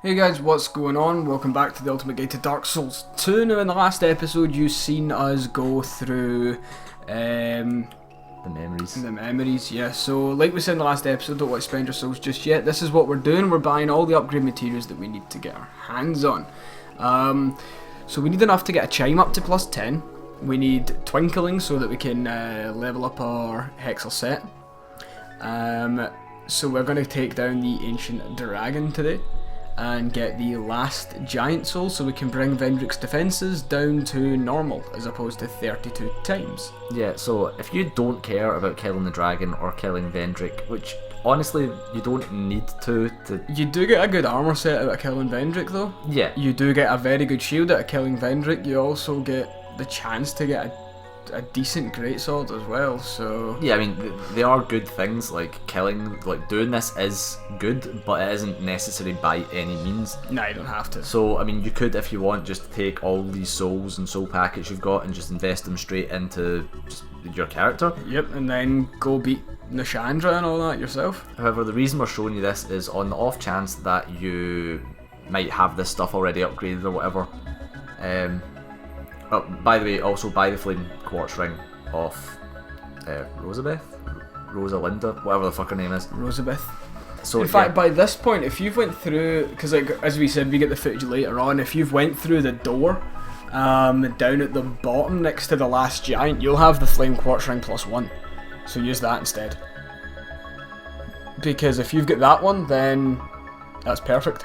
Hey guys, what's going on? Welcome back to the Ultimate Guide to Dark Souls 2. Now in the last episode you've seen us go through The memories, yeah. So like we said in the last episode, don't want to spend your souls just yet. This is what we're doing. We're buying all the upgrade materials that we need to get our hands on. So we need enough to get a chime up to plus 10. We need twinkling so that we can level up our hexal set. So we're going to take down the ancient dragon today and get the last giant soul so we can bring Vendrick's defences down to normal as opposed to 32 times. Yeah, so if you don't care about killing the dragon or killing Vendrick, which honestly you don't need to... You do get a good armour set out of killing Vendrick though. Yeah. You do get a very good shield out of killing Vendrick. You also get the chance to get a decent greatsword as well, so... Yeah, I mean, they are good things, like killing, like doing this is good, but it isn't necessary by any means. Nah, you don't have to. So, I mean, you could, if you want, just take all these souls and soul packets you've got and just invest them straight into just your character. Yep, and then go beat Nishandra and all that yourself. However, the reason we're showing you this is on the off chance that you might have this stuff already upgraded or whatever. Oh, by the way, also buy the flame quartz ring off Rosalinda, whatever the fuck her name is. Rosabeth. So in fact, by this point, if you've went through, because like as we said, we get the footage later on. If you've went through the door, down at the bottom next to the last giant, you'll have the flame quartz ring +1. So use that instead. Because if you've got that one, then that's perfect.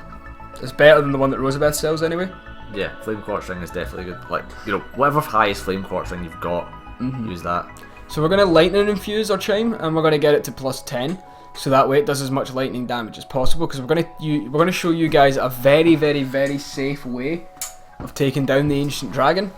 It's better than the one that Rosabeth sells anyway. Yeah, flame quartz ring is definitely good. Like, you know, whatever highest flame quartz ring you've got, use that. So we're going to lightning infuse our chime, and we're going to get it to +10, so that way it does as much lightning damage as possible. Because we're going to show you guys a very, very, very safe way of taking down the ancient dragon.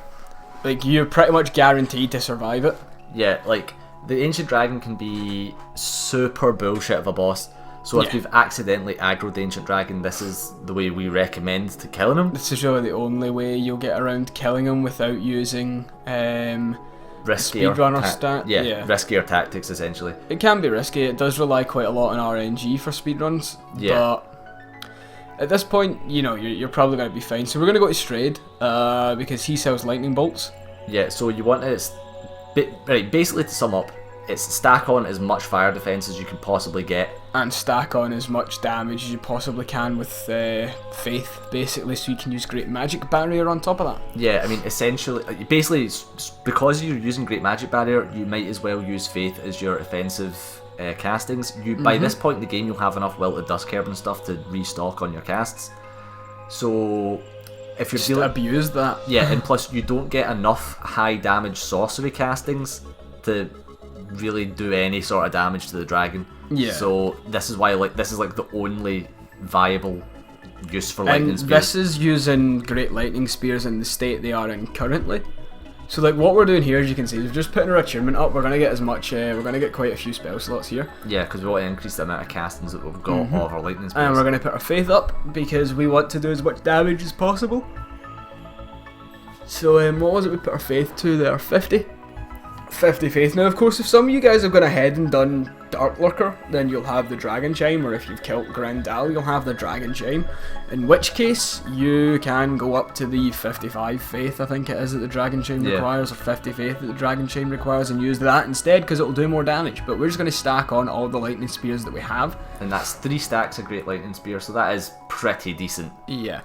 Like, you're pretty much guaranteed to survive it. Yeah, like the ancient dragon can be super bullshit of a boss. So if you've accidentally aggroed the ancient dragon, this is the way we recommend to killing him. This is really the only way you'll get around killing him without using speedrunner stat. Yeah, riskier tactics essentially. It can be risky. It does rely quite a lot on RNG for speedruns. Yeah. But at this point, you know, you're probably going to be fine. So we're going to go to Strayed because he sells lightning bolts. Yeah, so you want it... Right, basically to sum up, it's stack on as much fire defense as you can possibly get. And stack on as much damage as you possibly can with Faith, basically, so you can use Great Magic Barrier on top of that. Yeah, I mean, essentially, basically, because you're using Great Magic Barrier, you might as well use Faith as your offensive castings. By this point in the game, you'll have enough Wilted Duskherb and stuff to restock on your casts. So... if you're just abuse that. Yeah, and plus you don't get enough high damage sorcery castings to really do any sort of damage to the dragon. Yeah. So this is why this is the only viable use for lightning spears. And this is using great lightning spears in the state they are in currently. So what we're doing here, as you can see, is we're just putting our attunement up. We're gonna get as much. We're gonna get quite a few spell slots here. Yeah, because we want to increase the amount of castings that we've got of our lightning spears. And we're gonna put our faith up because we want to do as much damage as possible. So what was it we put our faith to there? 50 faith. Now of course if some of you guys have gone ahead and done Dark Lurker, then you'll have the Dragon Chime, or if you've killed Grandal, you'll have the Dragon Chime, in which case you can go up to the 55 faith, I think it is, that the Dragon Chime requires, or 50 faith that the Dragon Chime requires, and use that instead because it'll do more damage. But we're just going to stack on all the lightning spears that we have, and that's 3 stacks of Great Lightning Spear, so that is pretty decent. Yeah.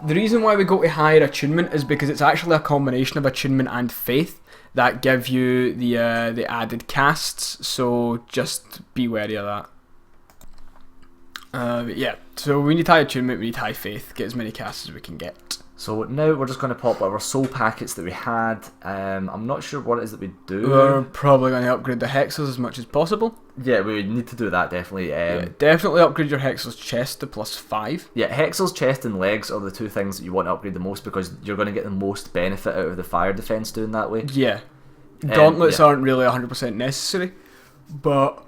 The reason why we go to higher attunement is because it's actually a combination of attunement and faith that give you the added casts, so just be wary of that. But yeah, so we need high attunement, we need high faith, get as many casts as we can get. So now we're just going to pop our soul packets that we had. I'm not sure what it is that we do. We're probably going to upgrade the hexels as much as possible. Yeah, we would need to do that definitely. Definitely upgrade your hexel's chest to +5. Yeah, hexel's chest and legs are the two things that you want to upgrade the most because you're going to get the most benefit out of the fire defense doing that way. Yeah. Gauntlets aren't really 100% necessary, but...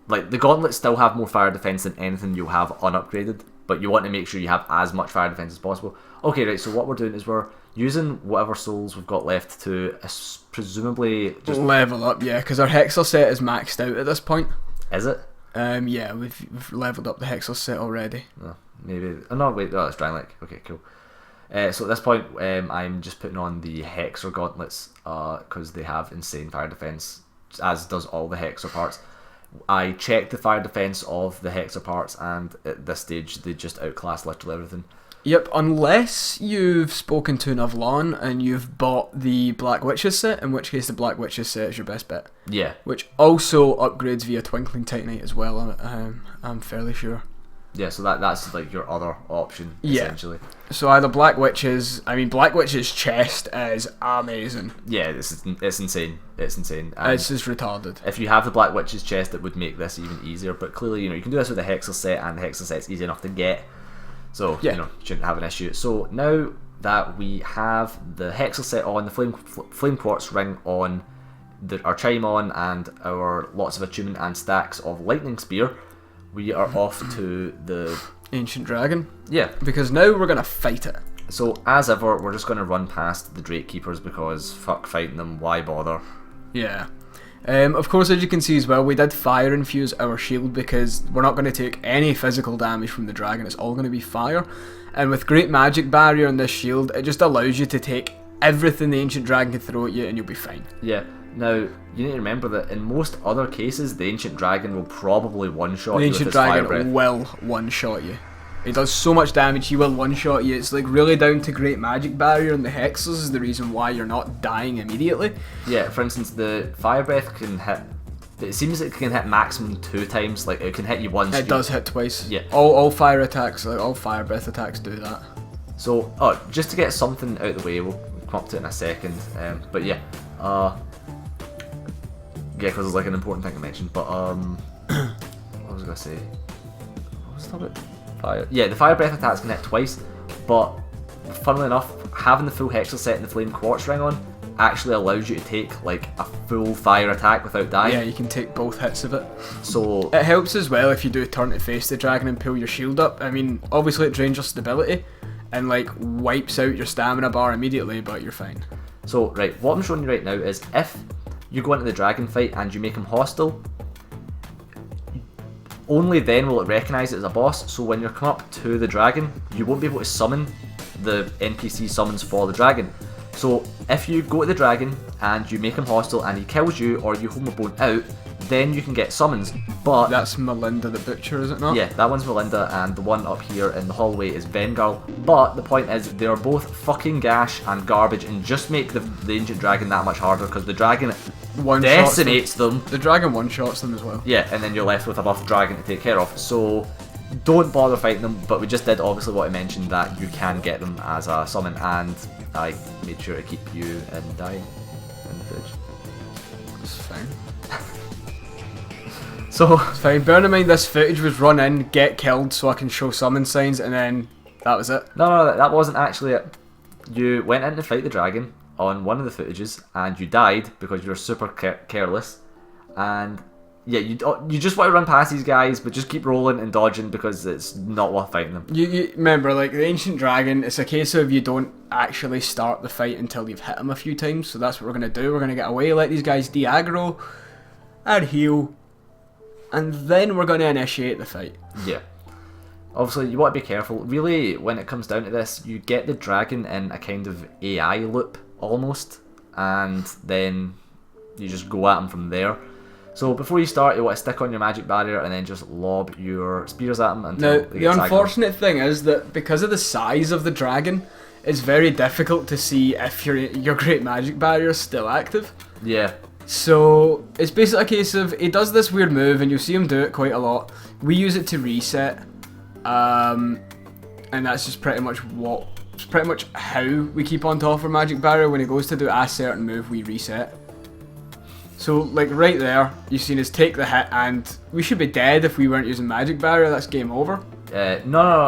like, the gauntlets still have more fire defense than anything you'll have unupgraded, but you want to make sure you have as much fire defense as possible. Okay, right, so what we're doing is we're using whatever souls we've got left to presumably just... level up, yeah, because our hexel set is maxed out at this point. Is it? Yeah, we've leveled up the hexel set already. Oh, maybe. Oh no, wait, that's Dragonlink. Okay, cool. So at this point, I'm just putting on the Hexer gauntlets because they have insane fire defense, as does all the Hexer parts. I checked the fire defense of the Hexer parts, and at this stage, they just outclass literally everything. Yep, unless you've spoken to Navlon and you've bought the Black Witches set, in which case the Black Witches set is your best bet. Yeah. Which also upgrades via Twinkling Titanite as well, I'm fairly sure. Yeah, so that's like your other option, essentially. So either Black Witches, Black Witches chest is amazing. Yeah, it's insane. It's insane. And it's just retarded. If you have the Black Witches chest, it would make this even easier, but clearly, you can do this with the Hexer set, and the Hexer set's easy enough to get. So, you shouldn't have an issue. So now that we have the Hexer set on, the flame quartz ring on, our chime on, and our lots of attunement and stacks of lightning spear, we are off to the Ancient Dragon. Yeah. Because now we're going to fight it. So, as ever, we're just going to run past the Drake Keepers because fuck fighting them, why bother? Yeah. Of course, as you can see as well, we did fire infuse our shield because we're not going to take any physical damage from the dragon. It's all going to be fire. And with Great Magic Barrier on this shield, it just allows you to take everything the Ancient Dragon can throw at you and you'll be fine. Yeah. Now, you need to remember that in most other cases, the Ancient Dragon will probably one-shot you with his fire breath. The Ancient Dragon will one-shot you. He does so much damage, he will one-shot you. It's like really down to Great Magic Barrier, and the Hexers is the reason why you're not dying immediately. Yeah, for instance, the Fire Breath can hit... It seems it can hit maximum 2 times, like it can hit you once. It does hit twice. Yeah. All fire attacks, like all Fire Breath attacks do that. So, just to get something out of the way, we'll come up to it in a second, but yeah. Yeah, because it's like an important thing to mention, but what was I going to say? What was that? Fire. Yeah, the Fire Breath attacks can hit twice, but funnily enough, having the full Hexer set and the Flame Quartz ring on actually allows you to take like a full fire attack without dying. Yeah, you can take both hits of it. So it helps as well if you do turn to face the dragon and pull your shield up. Obviously it drains your stability and like wipes out your stamina bar immediately, but you're fine. So right, what I'm showing you right now is if you go into the dragon fight and you make him hostile, only then will it recognise it as a boss. So when you come up to the dragon, you won't be able to summon the NPC summons for the dragon. So if you go to the dragon and you make him hostile and he kills you or you hold the bone out, then you can get summons. But that's Melinda the Butcher, is it not? Yeah, that one's Melinda, and the one up here in the hallway is Vengirl. But the point is, they are both fucking gash and garbage, and just make the Ancient Dragon that much harder because the dragon decimates them. The dragon one-shots them as well. Yeah, and then you're left with a buff dragon to take care of. So don't bother fighting them, but we just did obviously what I mentioned, that you can get them as a summon, and I made sure to keep you and dying in the fridge. It's fine. So it's fine. Bear in mind this footage was run in, get killed so I can show summon signs, and then that was it. No, that wasn't actually it. You went in to fight the dragon on one of the footages and you died because you were super careless, and yeah, you just want to run past these guys, but just keep rolling and dodging because it's not worth fighting them. You remember, like the Ancient Dragon, it's a case of you don't actually start the fight until you've hit him a few times, so that's what we're going to do. We're going to get away, let these guys de-aggro and heal, and then we're going to initiate the fight. Yeah. Obviously, you want to be careful. Really, when it comes down to this, you get the dragon in a kind of AI loop, almost, and then you just go at him from there. So before you start, you want to stick on your magic barrier and then just lob your spears at him until they get the unfortunate thing is that because of the size of the dragon, it's very difficult to see if your great magic barrier is still active. Yeah. So it's basically a case of, he does this weird move and you'll see him do it quite a lot. We use it to reset, and that's just pretty much how we keep on top of our magic barrier. When he goes to do a certain move, we reset. So like right there, you've seen us take the hit, and we should be dead if we weren't using magic barrier. That's game over. No.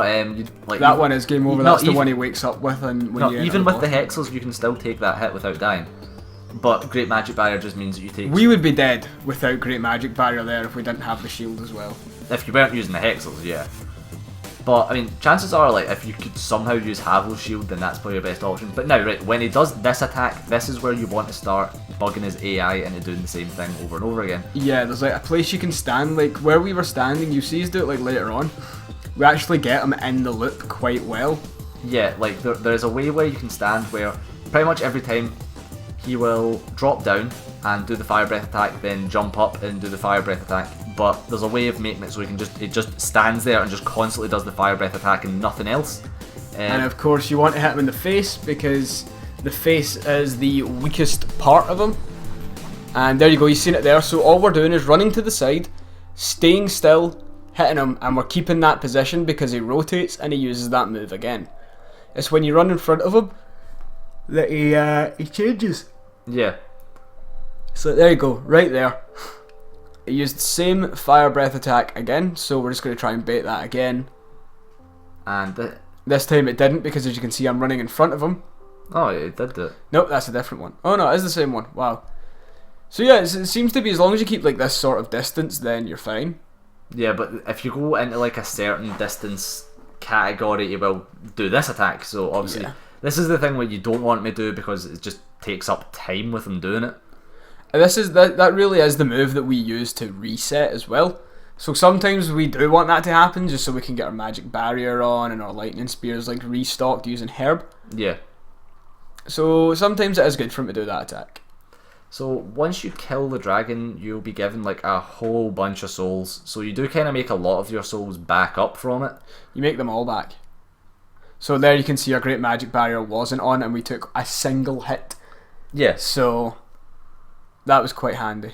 That one is game over. That's the one he wakes up with, and when you even with the hexels, you can still take that hit without dying. But great magic barrier just means that you take. We would be dead without great magic barrier there if we didn't have the shield as well. If you weren't using the hexels, yeah. But I mean, chances are, like, if you could somehow use Havel's shield, then that's probably your best option. But now, right, when he does this attack, this is where you want to start bugging his AI into doing the same thing over and over again. Yeah, there's like a place you can stand, like where we were standing. You see us do it like later on. we actually get him in the loop quite well. Yeah, like there's a way where you can stand where pretty much every time he will drop down and do the fire breath attack, then jump up and do the fire breath attack. But there's a way of making it so it just stands there and just constantly does the fire breath attack and nothing else. And of course you want to hit him in the face because the face is the weakest part of him. And there you go, you've seen it there. So all we're doing is running to the side, staying still, hitting him, and we're keeping that position because he rotates and he uses that move again. It's when you run in front of him that he changes. Yeah. So there you go, right there. He used the same fire breath attack again, so we're just going to try and bait that again. And this time it didn't because as you can see I'm running in front of him. Oh, it did it. Nope, that's a different one. Oh no, it is the same one. Wow. So yeah, it seems to be as long as you keep like this sort of distance, then you're fine. Yeah, but if you go into like a certain distance category, you will do this attack. So obviously, this is the thing where you don't want me to do because it just takes up time with him doing it. And that really is the move that we use to reset as well. So sometimes we do want that to happen just so we can get our magic barrier on and our lightning spears like restocked using herb. Yeah. So sometimes it is good for him to do that attack. So once you kill the dragon, you'll be given like a whole bunch of souls. So you do kind of make a lot of your souls back up from it. You make them all back. So there you can see our great magic barrier wasn't on and we took a single hit. Yes. So that was quite handy.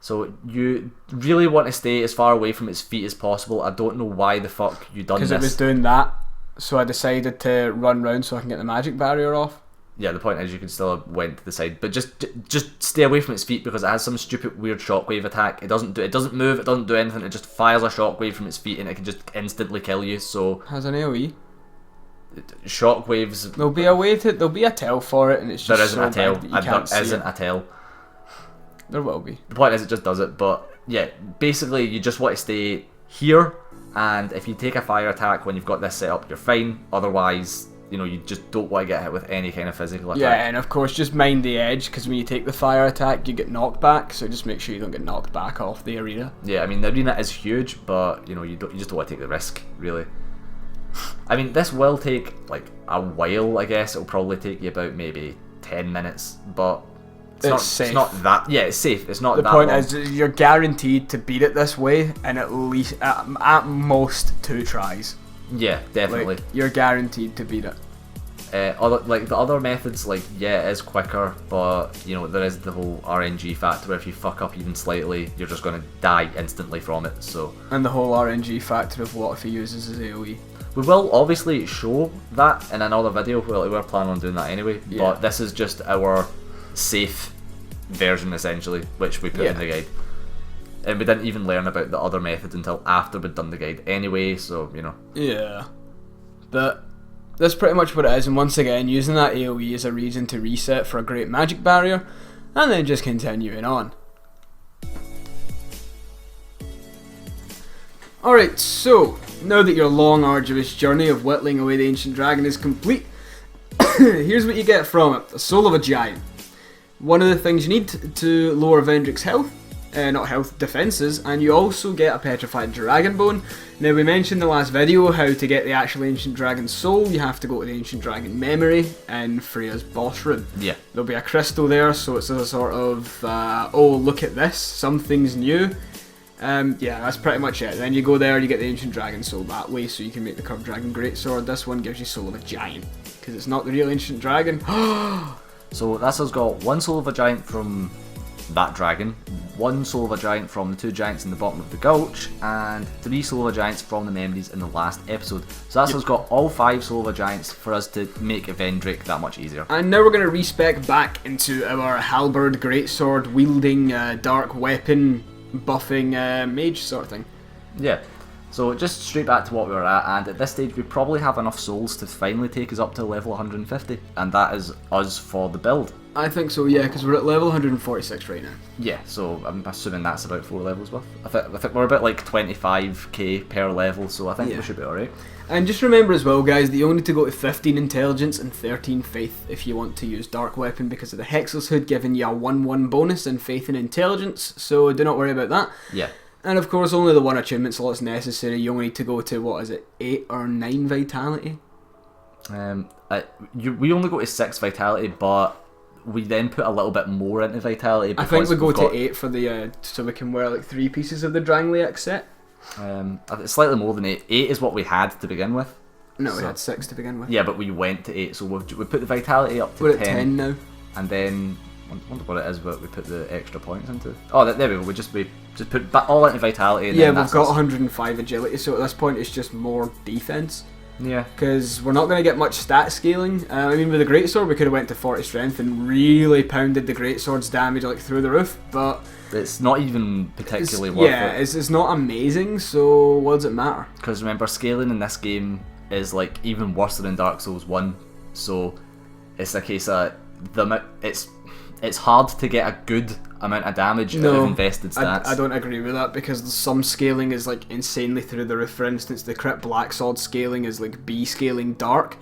So you really want to stay as far away from its feet as possible. I don't know why the fuck you done this. Because it was doing that, so I decided to run round so I can get the magic barrier off. Yeah, the point is you can still have went to the side, but just stay away from its feet because it has some stupid weird shockwave attack. It doesn't move, it doesn't do anything. It just fires a shockwave from its feet and it can just instantly kill you. So has an AOE. Shockwaves. There'll be a tail for it, and it's just there isn't so a tail. big that you can't see isn't it. a tail. There will be. The point is it just does it, but yeah, basically you just want to stay here, and if you take a fire attack when you've got this set up, you're fine. Otherwise, you just don't want to get hit with any kind of physical attack. Yeah, and of course, just mind the edge, because when you take the fire attack, you get knocked back, so just make sure you don't get knocked back off the arena. Yeah, I mean, the arena is huge, but, you just don't want to take the risk, really. I mean, this will take, like, a while, I guess. It'll probably take you about maybe 10 minutes, but it's safe. It's not that... Yeah, it's safe. It's not the that point long. is, you're guaranteed to beat it this way in at least, at most, 2 tries. Yeah, definitely. Like, you're guaranteed to beat it. The other methods, like, yeah, it is quicker, but, there is the whole RNG factor where if you fuck up even slightly, you're just going to die instantly from it, so... And the whole RNG factor of what if he uses his AoE. We will obviously show that in another video, well, we're planning on doing that anyway, but this is just our safe version, essentially, which we put in the guide. And we didn't even learn about the other methods until after we'd done the guide anyway, so, Yeah. But... that's pretty much what it is, and once again, using that AoE as a reason to reset for a great magic barrier, and then just continuing on. Alright, so, now that your long arduous journey of whittling away the ancient dragon is complete, here's what you get from it: a soul of a giant. One of the things you need to lower Vendrick's health, defences, and you also get a petrified dragon bone. Now, we mentioned in the last video how to get the actual ancient dragon soul, you have to go to the ancient dragon memory in Freya's boss room. Yeah. There'll be a crystal there, so it's a sort of, oh, look at this, something's new. Yeah, that's pretty much it. Then you go there and you get the ancient dragon soul that way, so you can make the curved dragon greatsword. This one gives you soul of a giant, because it's not the real ancient dragon. So that's us got 1 soul of a giant from that dragon, 1 soul of a giant from the 2 giants in the bottom of the gulch, and 3 soul of a giants from the memories in the last episode. So that's us got all 5 soul of a giants for us to make Vendrick that much easier. And now we're going to respec back into our halberd, greatsword, wielding, dark weapon, buffing mage sort of thing. Yeah. So just straight back to what we were at, and at this stage we probably have enough souls to finally take us up to level 150, and that is us for the build. I think so, yeah, because we're at level 146 right now. Yeah, so I'm assuming that's about 4 levels worth. I think we're about like 25k per level, so I think we should be alright. And just remember as well, guys, that you only need to go to 15 intelligence and 13 faith if you want to use dark weapon, because of the Hexless Hood giving you a 1-1 bonus in faith and intelligence, so do not worry about that. Yeah. And of course, only the one achievement slot's necessary. You only need to go to, what is it, 8 or 9 vitality? We only go to 6 vitality, but we then put a little bit more into vitality. I think we go to 8 for the so we can wear like 3 pieces of the Drangliac set. It's slightly more than 8. 8 is what we had to begin with. No, we had 6 to begin with. Yeah, but we went to 8, so we put the vitality up to We're 10. at 10 now. And then, I wonder what it is what we put the extra points into. Oh, there we go. We just put all into vitality. And yeah, then we've got 105 agility, so at this point it's just more defense. Yeah. Because we're not going to get much stat scaling. I mean, with the Greatsword we could have went to 40 strength and really pounded the Greatsword's damage like through the roof, but it's not even particularly worth it. Yeah, it's not amazing, so what does it matter? Because remember, scaling in this game is like even worse than in Dark Souls 1, so it's a case of it's hard to get a good amount of damage out of invested stats. I don't agree with that, because some scaling is like insanely through the roof. For instance, the Crit Black Sword scaling is like B scaling dark,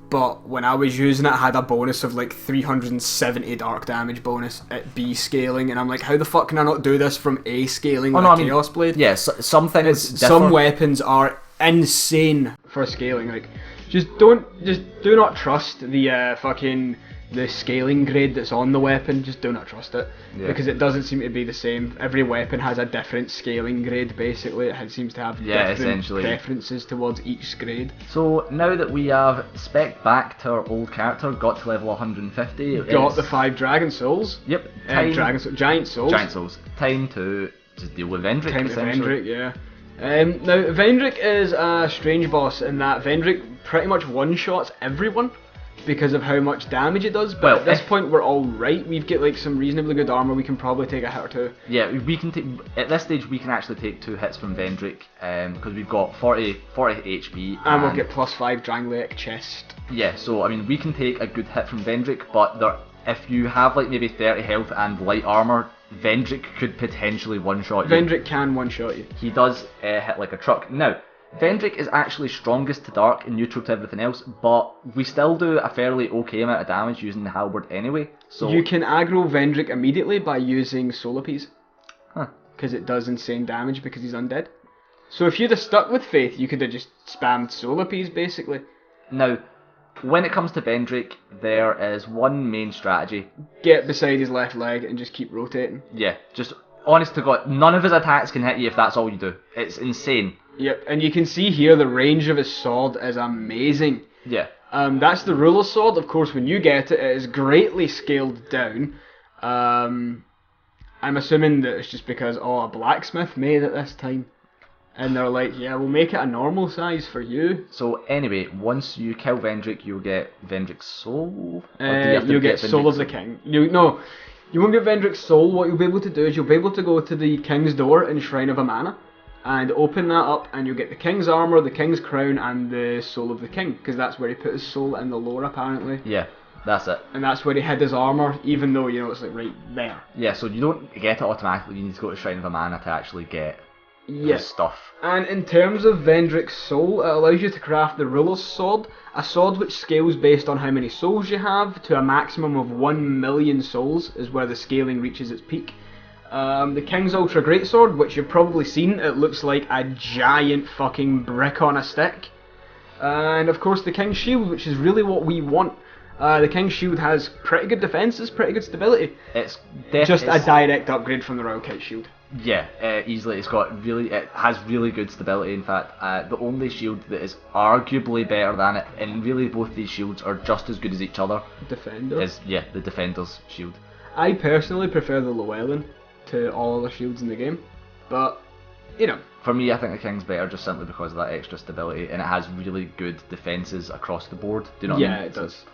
but when I was using it I had a bonus of like 370 dark damage bonus at B scaling, and I'm like, how the fuck can I not do this from A scaling with a Chaos Blade? Yeah, some things differ. Some weapons are insane for scaling. Like, just do not trust the scaling grade that's on the weapon. Just do not trust it, because it doesn't seem to be the same. Every weapon has a different scaling grade, basically. It seems to have different preferences towards each grade. So now that we have spec'd back to our old character, got to level 150, got the 5 Dragon Souls. Yep. Giant Souls. Giant Souls. Time to deal with Vendrick. Time to Vendrick, yeah. Now, Vendrick is a strange boss in that Vendrick pretty much one-shots everyone because of how much damage it does, but at this point we're alright. We've got like some reasonably good armor, we can probably take a hit or two. Yeah, we can take, at this stage we can actually take 2 hits from Vendrick, because we've got 40 HP. And we'll get +5 Drangliac chest. Yeah, so I mean we can take a good hit from Vendrick, but if you have like maybe 30 health and light armor, Vendrick could potentially one-shot you. Vendrick can one-shot you. He does hit like a truck. Now, Vendrick is actually strongest to dark and neutral to everything else, but we still do a fairly okay amount of damage using the halberd anyway. So you can aggro Vendrick immediately by using Soul Appease. Because it does insane damage because he's undead. So if you'd have stuck with Faith, you could have just spammed Soul Appease, basically. Now, when it comes to Vendrick, there is one main strategy. Get beside his left leg and just keep rotating. Yeah, just honest to God, none of his attacks can hit you if that's all you do. It's insane. Yep, and you can see here the range of his sword is amazing. Yeah. That's the ruler sword. Of course, when you get it, it is greatly scaled down. I'm assuming that it's just because, a blacksmith made it this time. And they're like, yeah, we'll make it a normal size for you. So anyway, once you kill Vendrick, you'll get Vendrick Soul? You'll get Soul of the King. You won't get Vendrick Soul. What you'll be able to do is you'll be able to go to the King's Door in Shrine of Amana and open that up, and you'll get the King's Armour, the King's Crown, and the Soul of the King, because that's where he put his soul in the lore, apparently. Yeah, that's it. And that's where he hid his armour, even though, it's like right there. Yeah, so you don't get it automatically, you need to go to Shrine of Amana to actually get his stuff. And in terms of Vendrick Soul, it allows you to craft the Ruler's Sword, a sword which scales based on how many souls you have, to a maximum of 1 million souls is where the scaling reaches its peak. The King's Ultra Greatsword, which you've probably seen, it looks like a giant fucking brick on a stick. And of course the King's Shield, which is really what we want. The King's Shield has pretty good defences, pretty good stability. It's just a direct upgrade from the Royal Kite Shield. Yeah, easily. It has really good stability. In fact, the only shield that is arguably better than it, and really both these shields are just as good as each other. Defender. Is the Defender's shield. I personally prefer the Llewellyn to all other shields in the game, but for me, I think the King's better just simply because of that extra stability, and it has really good defences across the board. Do you know what I mean? Yeah, it does.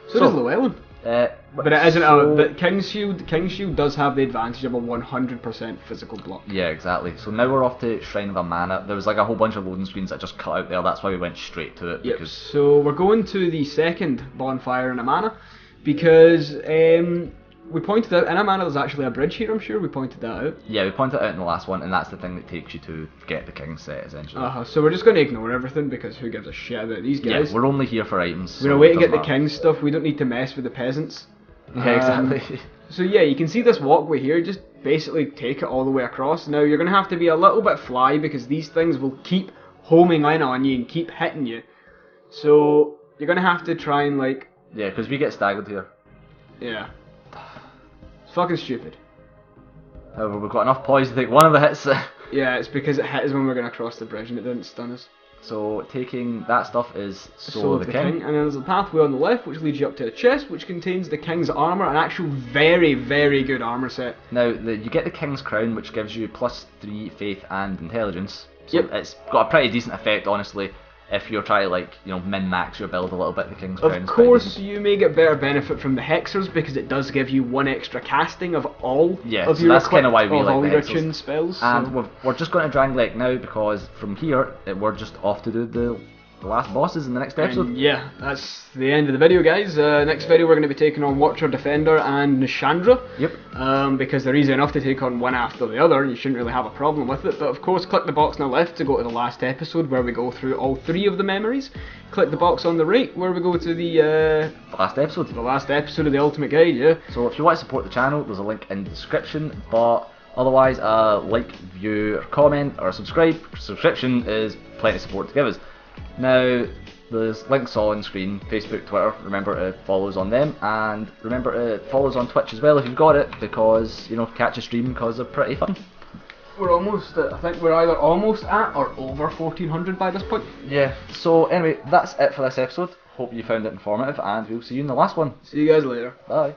So does Llewellyn. But it isn't. But King's Shield does have the advantage of a 100% physical block. Yeah, exactly. So now we're off to Shrine of Amana. There was like a whole bunch of loading screens that just cut out there. That's why we went straight to it. Yep. So we're going to the second bonfire in Amana because we pointed out in Amana there's actually a bridge here. I'm sure we pointed that out. Yeah, we pointed it out in the last one, and that's the thing that takes you to get the King's set essentially. So we're just going to ignore everything because who gives a shit about these guys? Yeah, we're only here for items. We're going to wait to get the King's stuff. We don't need to mess with the peasants. Yeah, exactly. So yeah, you can see this walkway here, just basically take it all the way across. Now you're going to have to be a little bit fly because these things will keep homing in on you and keep hitting you. So you're going to have to try and like... Yeah, because we get staggered here. Yeah. It's fucking stupid. However, we've got enough poise to take one of the hits. Yeah, it's because it hit us when we were going to cross the bridge and it didn't stun us. So taking that stuff is Soul of the King. And then there's a pathway on the left which leads you up to a chest which contains the King's armour, an actual very, very good armour set. Now, you get the King's Crown, which gives you +3 faith and intelligence. So Yep. it's got a pretty decent effect, honestly, if you're trying to, like, you know, min-max your build a little bit. The King's Crown. Of course, you may get better benefit from the Hexers because it does give you 1 extra casting of all of so your that's kind of why we like all the your Hexers. tune spells. And So. we're just going to Dranglek now because from here we're just off to do the last bosses in the next episode. And yeah, that's the end of the video, guys. Next video we're going to be taking on Watcher, Defender and Nishandra. Yep. Because they're easy enough to take on one after the other, you shouldn't really have a problem with it. But of course, click the box on the left to go to the last episode where we go through all 3 of the memories. Click the box on the right where we go to the last episode. The last episode of the Ultimate Guide, yeah. So if you want to support the channel, there's a link in the description. But otherwise, like, view, or comment, or subscribe. Subscription is plenty of support to give us. Now, there's links on screen, Facebook, Twitter, remember to follow us on them, and remember to follow us on Twitch as well if you've got it, because, you know, catch a stream because they're pretty fun. We're almost at, I think we're either almost at or over 1400 by this point. Yeah, so anyway, that's it for this episode. Hope you found it informative, and we'll see you in the last one. See you guys later. Bye.